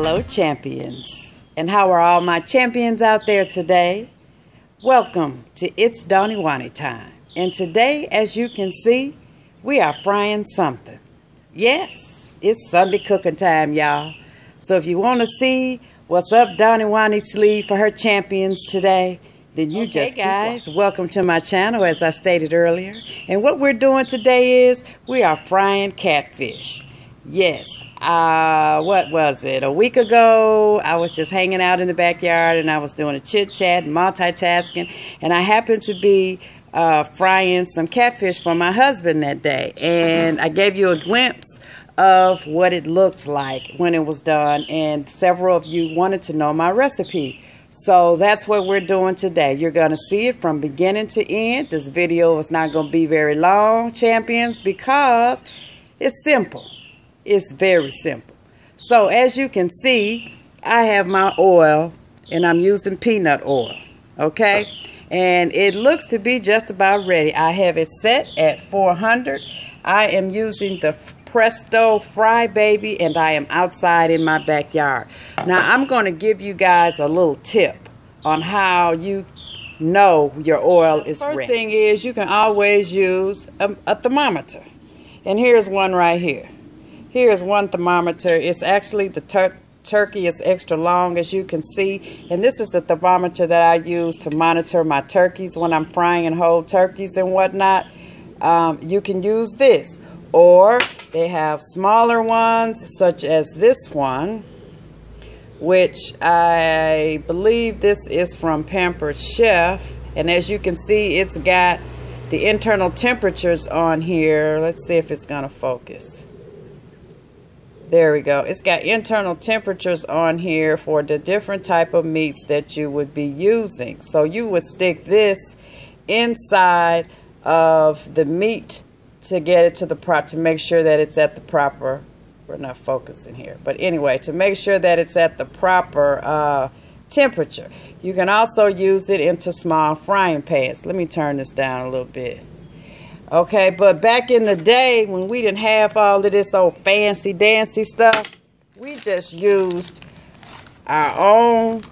Hello champions, and how are all my champions out there today? Welcome to It's Doniwani time, and today, as you can see, we are frying something. Yes, it's Sunday cooking time, y'all. So if you want to see what's up Doniwani's sleeve for her champions today, then you just guys, welcome to my channel as I stated earlier. And what we're doing today is we are frying catfish. Yes, what was it? A week ago, I was just hanging out in the backyard and I was doing a chit chat, multitasking, and I happened to be frying some catfish for my husband that day. And I gave you a glimpse of what it looked like when it was done, and several of you wanted to know my recipe. So that's what we're doing today. You're going to see it from beginning to end. This video is not going to be very long, champions, because it's simple. It's very simple. So as you can see, I have my oil, and I'm using peanut oil, okay? And it looks to be just about ready. I have it set at 400. I am using the Presto Fry Baby, and I am outside in my backyard. Now I'm going to give you guys a little tip on how you know your oil is ready. First thing is, you can always use a thermometer, and here's one right here. Here's one thermometer. It's actually the turkey is extra long, as you can see, and this is the thermometer that I use to monitor my turkeys when I'm frying and whole turkeys and whatnot. You can use this, or they have smaller ones such as this one, which I believe this is from Pampered Chef, and as you can see, it's got the internal temperatures on here. Let's see if it's gonna focus. There we go. It's got internal temperatures on here for the different type of meats that you would be using. So you would stick this inside of the meat to get it to the to make sure that it's at the proper, we're not focusing here, but anyway, to make sure that it's at the proper temperature. You can also use it into small frying pans. Let me turn this down a little bit. Okay, but back in the day when we didn't have all of this old fancy dancy stuff, we just used our own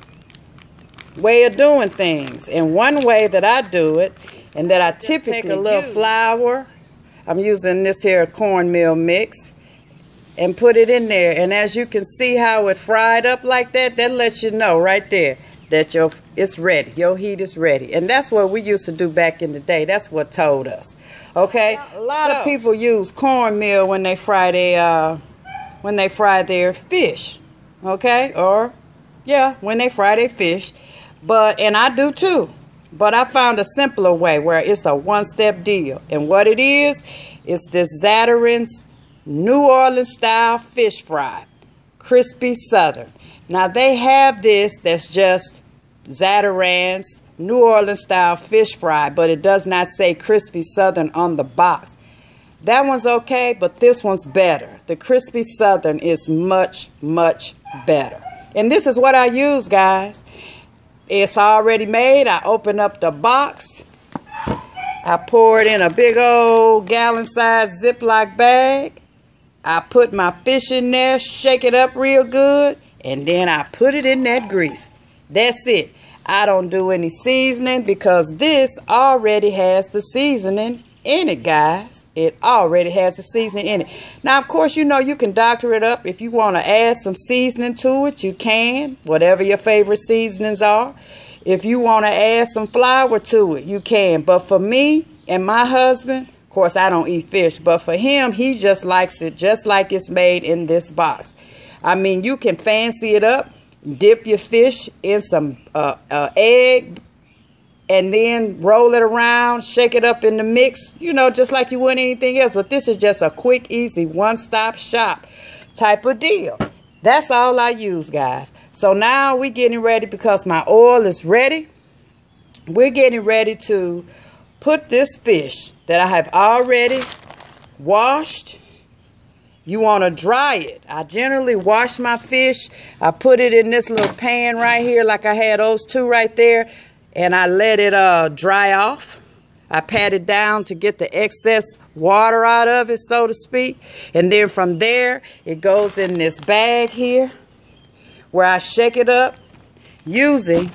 way of doing things. And one way that I do it, and that I typically take a little flour, I'm using this here cornmeal mix, and put it in there. And as you can see how it fried up like that, that lets you know right there that it's ready. Your heat is ready. And that's what we used to do back in the day. That's what told us. Okay? A lot of people use cornmeal when they fry their fish. Okay? Or yeah, when they fry their fish. And I do too. But I found a simpler way where it's a one-step deal. And what it is this Zatarain's New Orleans style fish fry. Crispy Southern. Now they have this that's just Zatarain's New Orleans style fish fry, but it does not say Crispy Southern on the box. That one's okay, but this one's better. The Crispy Southern is much, much better. And this is what I use, guys. It's already made. I open up the box. I pour it in a big old gallon-sized Ziploc bag. I put my fish in there, shake it up real good, and then I put it in that grease. That's it. I don't do any seasoning because this already has the seasoning in it, guys. It already has the seasoning in it. Now, of course, you know you can doctor it up. If you want to add some seasoning to it, you can. Whatever your favorite seasonings are. If you want to add some flour to it, you can. But for me and my husband, of course, I don't eat fish. But for him, he just likes it just like it's made in this box. I mean, you can fancy it up. Dip your fish in some egg, and then roll it around, shake it up in the mix, you know, just like you would anything else. But this is just a quick, easy, one-stop shop type of deal. That's all I use, guys. So now we're getting ready, because my oil is ready. We're getting ready to put this fish that I have already washed. You want to dry it. I generally wash my fish. I put it in this little pan right here, like I had those two right there, and I let it dry off. I pat it down to get the excess water out of it, so to speak. And then from there, it goes in this bag here. where I shake it up using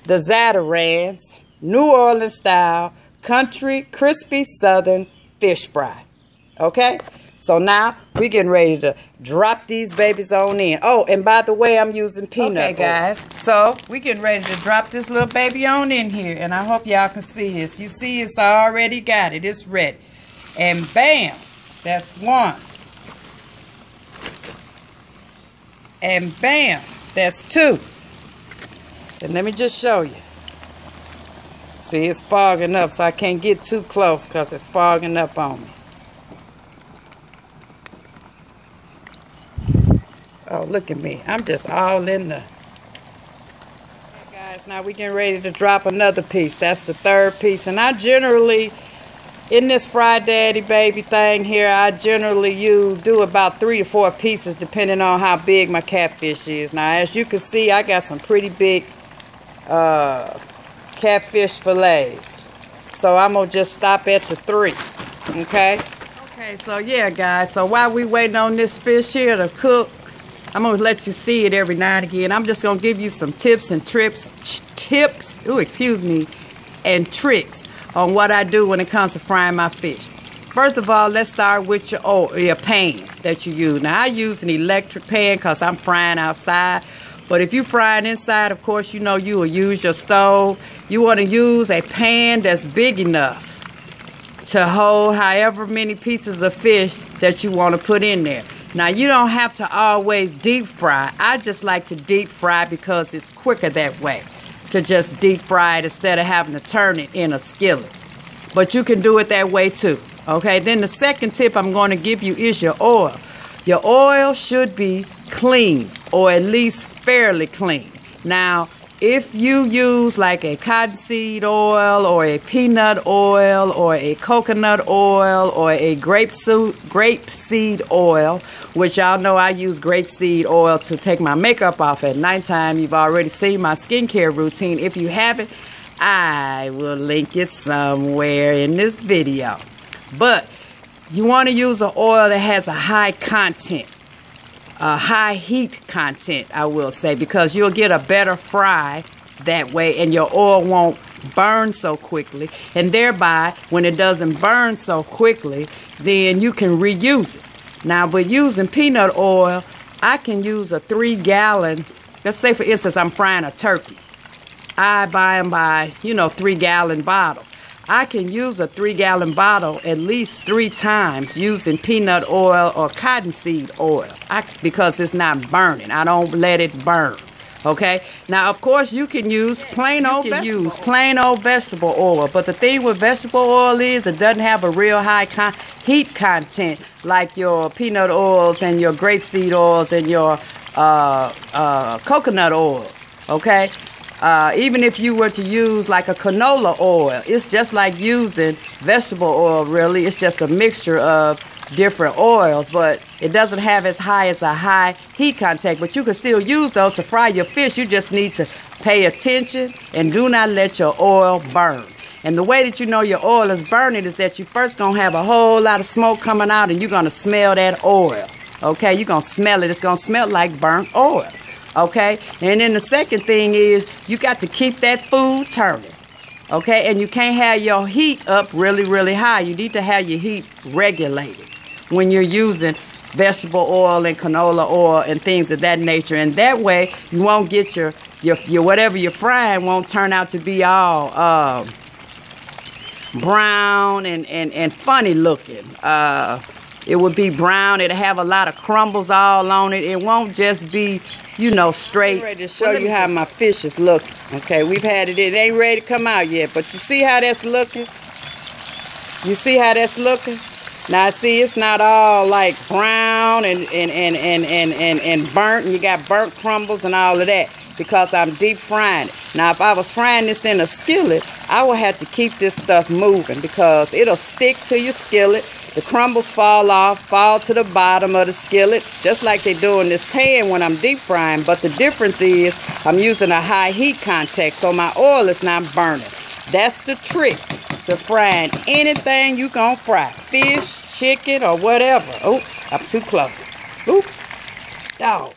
the Zatarain's New Orleans style country crispy southern fish fry. Okay, so now we're getting ready to drop these babies on in. Oh, and by the way, I'm using peanut oil. Okay, guys, so we're getting ready to drop this little baby on in here, and I hope y'all can see this. You see, it's already got it. It's ready. And bam, that's one. And bam, that's two. And let me just show you. See, it's fogging up, so I can't get too close because it's fogging up on me. Oh, look at me. I'm just all in the... Okay, guys, now we're getting ready to drop another piece. That's the third piece. And I generally, in this Fry Daddy Baby thing here, I generally do about 3 to 4 pieces depending on how big my catfish is. Now, as you can see, I got some pretty big catfish fillets. So I'm going to just stop at the 3. Okay? Okay, so yeah, guys. So while we waiting on this fish here to cook, I'm going to let you see it every now and again. I'm just going to give you some tips and and tricks on what I do when it comes to frying my fish. First of all, let's start with your pan that you use. Now, I use an electric pan because I'm frying outside. But if you're frying inside, of course, you know you will use your stove. You want to use a pan that's big enough to hold however many pieces of fish that you want to put in there. Now, you don't have to always deep fry. I just like to deep fry because it's quicker that way, to just deep fry it instead of having to turn it in a skillet. But you can do it that way too. Okay, then the second tip I'm going to give you is your oil. Your oil should be clean, or at least fairly clean. Now, if you use like a cottonseed oil or a peanut oil or a coconut oil or a grapeseed oil, which y'all know I use grapeseed oil to take my makeup off at nighttime. You've already seen my skincare routine. If you haven't, I will link it somewhere in this video. But you want to use an oil that has a high content. High heat content, I will say, because you'll get a better fry that way and your oil won't burn so quickly, and thereby when it doesn't burn so quickly, then you can reuse it. Now, with using peanut oil, I can use a 3-gallon, let's say for instance I'm frying a turkey. I buy them by 3-gallon bottles. I can use a 3-gallon bottle at least 3 times using peanut oil or cottonseed oil because it's not burning. I don't let it burn. Okay? Now, of course, you can use plain old vegetable oil. But the thing with vegetable oil is it doesn't have a real high heat content like your peanut oils and your grapeseed oils and your coconut oils. Okay? Even if you were to use like a canola oil, it's just like using vegetable oil, really. It's just a mixture of different oils, but it doesn't have as high as a high heat contact. But you can still use those to fry your fish. You just need to pay attention and do not let your oil burn. And the way that you know your oil is burning is that you first going to have a whole lot of smoke coming out and you're going to smell that oil. Okay, you're going to smell it. It's going to smell like burnt oil. Okay, and then the second thing is you got to keep that food turning. Okay, and you can't have your heat up really, really high. You need to have your heat regulated when you're using vegetable oil and canola oil and things of that nature. And that way you won't get your whatever you're frying won't turn out to be all brown and funny looking. It would be brown. It'll have a lot of crumbles all on it. It won't just be, straight. I'm ready to show you how my fish is looking. Okay, we've had it. It ain't ready to come out yet, but you see how that's looking? You see how that's looking? Now, see, it's not all like brown and burnt, and you got burnt crumbles and all of that because I'm deep frying it. Now, if I was frying this in a skillet, I would have to keep this stuff moving because it'll stick to your skillet. The crumbles fall off, fall to the bottom of the skillet, just like they do in this pan when I'm deep frying. But the difference is I'm using a high heat contact, so my oil is not burning. That's the trick to frying anything you gonna fry. Fish, chicken, or whatever. Oops, I'm too close. Oops. Dog.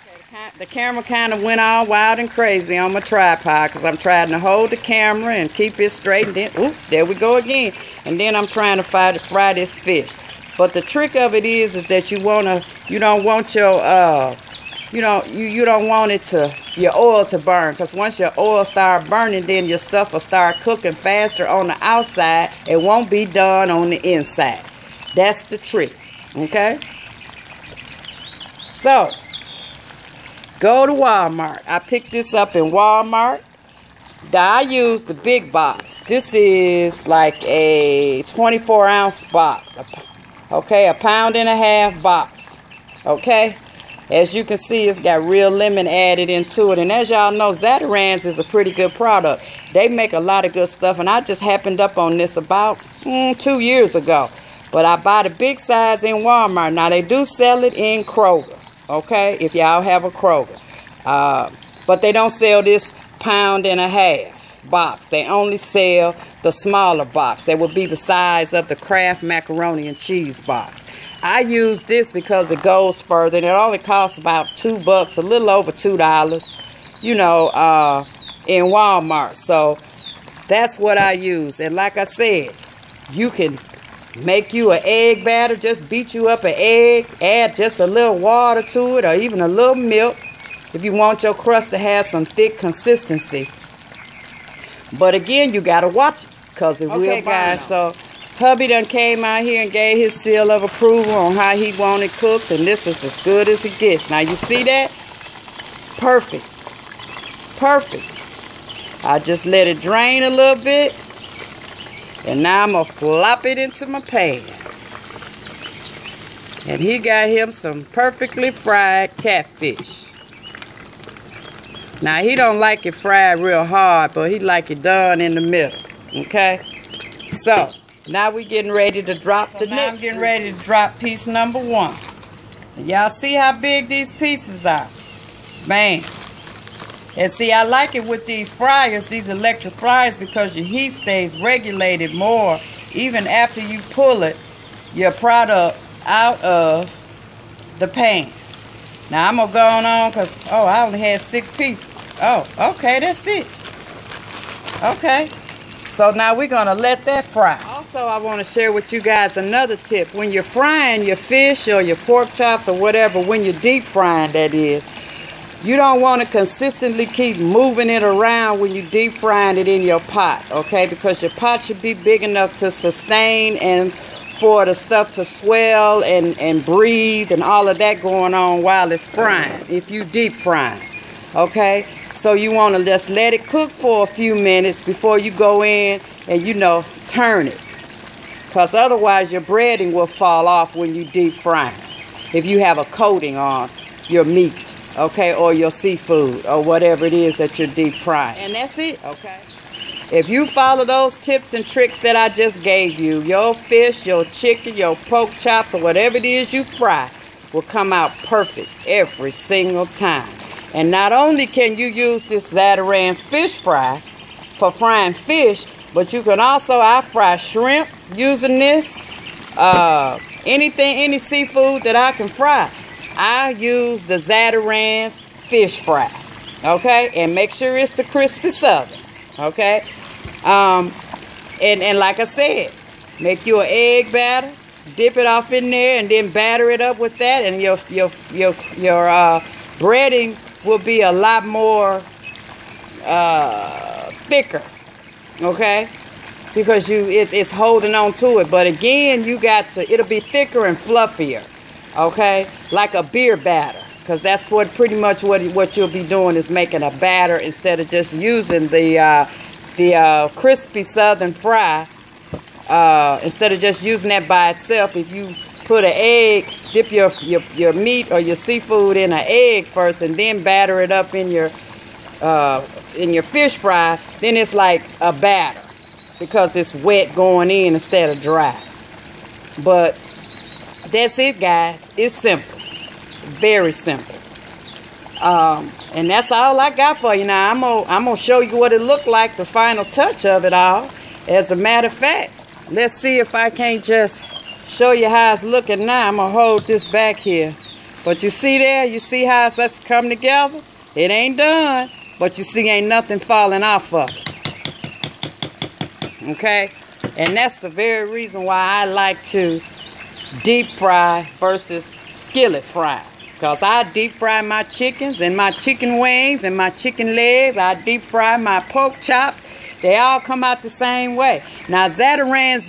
The camera kind of went all wild and crazy on my tripod because I'm trying to hold the camera and keep it straight. And then, oops, there we go again. And then I'm trying to fry this fish. But the trick of it is that you don't want your you don't want your oil to burn, because once your oil start burning, then your stuff will start cooking faster on the outside. It won't be done on the inside. That's the trick, okay? So, go to Walmart. I picked this up in Walmart. I use the big box. This is like a 24-ounce box. Okay, a 1.5 pound box. Okay? As you can see, it's got real lemon added into it. And as y'all know, Zatarain's is a pretty good product. They make a lot of good stuff. And I just happened up on this about 2 years ago. But I buy the big size in Walmart. Now, they do sell it in Kroger. Okay? If y'all have a Kroger. But they don't sell this 1.5 pound box. They only sell the smaller box. That would be the size of the Kraft macaroni and cheese box. I use this because it goes further, and it only costs about $2, a little over $2, you know, in Walmart. So that's what I use. And like I said, you can make you an egg batter. Just beat you up an egg, add just a little water to it, or even a little milk if you want your crust to have some thick consistency. But again, you gotta watch it, because it will burn. Okay, guys, so hubby done came out here and gave his seal of approval on how he want it cooked, and this is as good as it gets. Now, you see that? Perfect. Perfect. I just let it drain a little bit, and now I'm going to flop it into my pan. And he got him some perfectly fried catfish. Now, he don't like it fried real hard, but he like it done in the middle, okay? So, now we're getting ready to drop the next. I'm getting ready to drop piece number 1. Y'all see how big these pieces are? Man. And see, I like it with these fryers, these electric fryers, because your heat stays regulated more even after you pull it, your product out of the pan. Now, I'm going to go on because, oh, I only had 6 pieces. Oh, okay, that's it. Okay. So now we're going to let that fry. Also, I want to share with you guys another tip. When you're frying your fish or your pork chops or whatever, when you're deep frying, that is, you don't want to consistently keep moving it around when you're deep frying it in your pot, okay? Because your pot should be big enough to sustain and for the stuff to swell and breathe and all of that going on while it's frying, if you deep frying, okay? So you want to just let it cook for a few minutes before you go in and, you know, turn it. Because otherwise your breading will fall off when you deep frying. If you have a coating on your meat, okay, or your seafood or whatever it is that you're deep frying. And that's it, okay? If you follow those tips and tricks that I just gave you, your fish, your chicken, your pork chops, or whatever it is you fry will come out perfect every single time. And not only can you use this Zatarain's fish fry for frying fish, but you can also, I fry shrimp using this. Any seafood that I can fry, I use the Zatarain's fish fry. Okay? And make sure it's the crispy southern. Okay? And like I said, make you an egg batter, dip it off in there, and then batter it up with that, and your breading will be a lot more thicker, okay? Because it's holding on to it. But again, you got to, it'll be thicker and fluffier, okay? Like a beer batter, because that's pretty much what you'll be doing, is making a batter instead of just using the crispy southern fry. Instead of just using that by itself, if you put an egg, dip your meat or your seafood in an egg first and then batter it up in your fish fry, then it's like a batter because it's wet going in instead of dry. But that's it, guys. It's simple. Very simple. And that's all I got for you. Now, I'm gonna show you what it looked like, the final touch of it all. As a matter of fact, let's see if I can't just show you how it's looking now. I'm gonna hold this back here But you see there, you see how it's come together? It ain't done, but you see ain't nothing falling off of it. Okay? And that's the very reason why I like to deep fry versus skillet fry. Because I deep fry my chickens and my chicken wings and my chicken legs. I deep fry my pork chops. They all come out the same way. Now Zatarain's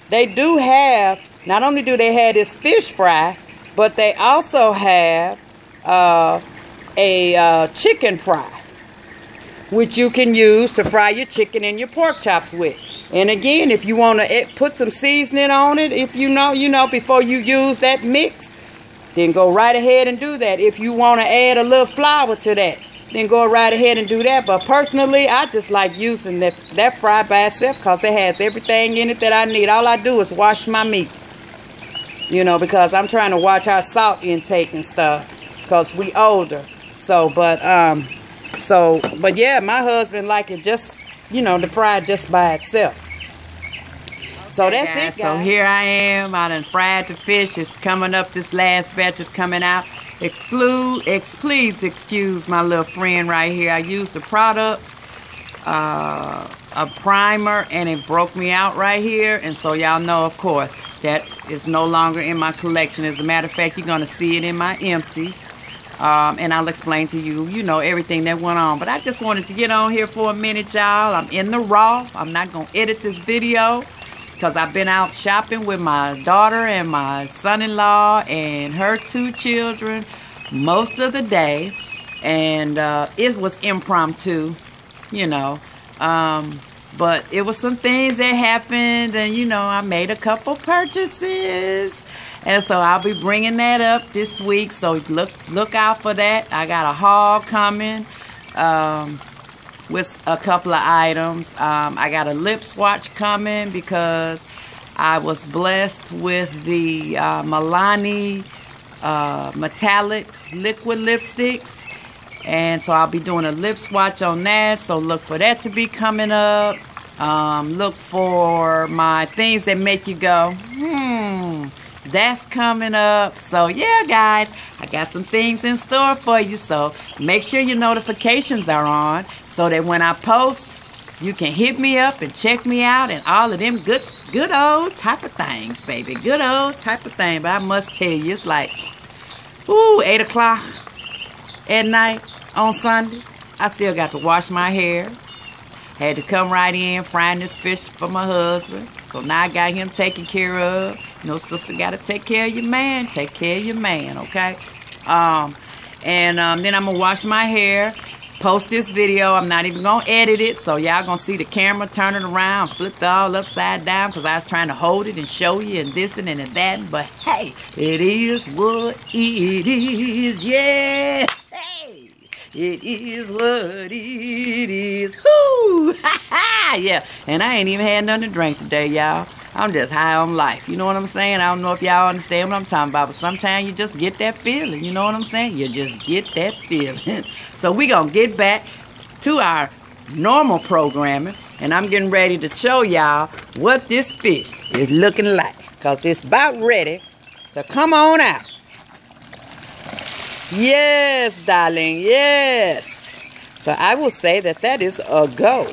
they do have, not only do they have this fish fry, but they also have a chicken fry, which you can use to fry your chicken and your pork chops with. And again, if you want to put some seasoning on it, if you know, before you use that mix, then go right ahead and do that. If you want to add a little flour to that, then go right ahead and do that. But personally, I just like using that fry by itself because it has everything in it that I need. All I do is wash my meat. You know, because I'm trying to watch our salt intake and stuff because we older. But yeah, my husband like it just, you know, the fried just by itself. So that's it, guys. So here I am. I done fried the fish. It's coming up. This last batch is coming out. Please excuse my little friend right here. I used a product, a primer, and it broke me out right here. And so y'all know, of course, that is no longer in my collection. As a matter of fact, you're going to see it in my empties. And I'll explain to you, you know, everything that went on. But I just wanted to get on here for a minute, y'all. I'm in the raw. I'm not going to edit this video because I've been out shopping with my daughter and my son-in-law and her 2 children most of the day. And it was impromptu, you know. But it was some things that happened, and you know, I made a couple purchases, and so I'll be bringing that up this week. So look out for that. I got a haul coming with a couple of items. I got a lip swatch coming because I was blessed with the Milani metallic liquid lipsticks. And so I'll be doing a lip swatch on that. So look for that to be coming up. Look for my things that make you go, that's coming up. So yeah, guys, I got some things in store for you. So make sure your notifications are on so that when I post, you can hit me up and check me out and all of them good old type of things, baby. Good old type of thing. But I must tell you, it's like, 8 o'clock at night on Sunday. I still got to wash my hair. Had to come right in, frying this fish for my husband. So now I got him taken care of. You know, sister got to take care of your man. Take care of your man, okay? Then I'm going to wash my hair, post this video. I'm not even going to edit it. So y'all going to see the camera turning around, flipped all upside down because I was trying to hold it and show you and this and that. But hey, it is what it is. Yeah. Hey. It is what it is. Whoo! Ha ha! Yeah. And I ain't even had nothing to drink today, y'all. I'm just high on life. You know what I'm saying? I don't know if y'all understand what I'm talking about, but sometimes you just get that feeling. You know what I'm saying? You just get that feeling. So we gonna get back to our normal programming, and I'm getting ready to show y'all what this fish is looking like, because it's about ready to come on out. Yes, darling, yes. So I will say that is a go.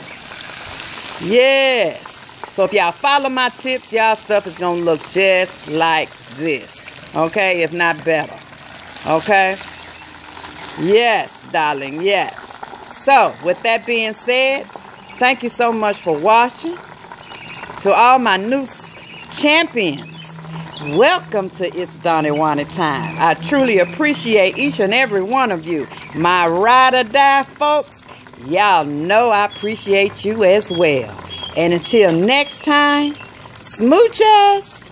Yes. So if y'all follow my tips, y'all stuff is going to look just like this. Okay, if not better. Okay? Yes, darling, yes. So with that being said, thank you so much for watching. To all my new champions, welcome to It's Donnie Wani Time. I truly appreciate each and every one of you. My ride or die folks, y'all know I appreciate you as well. And until next time, smooches.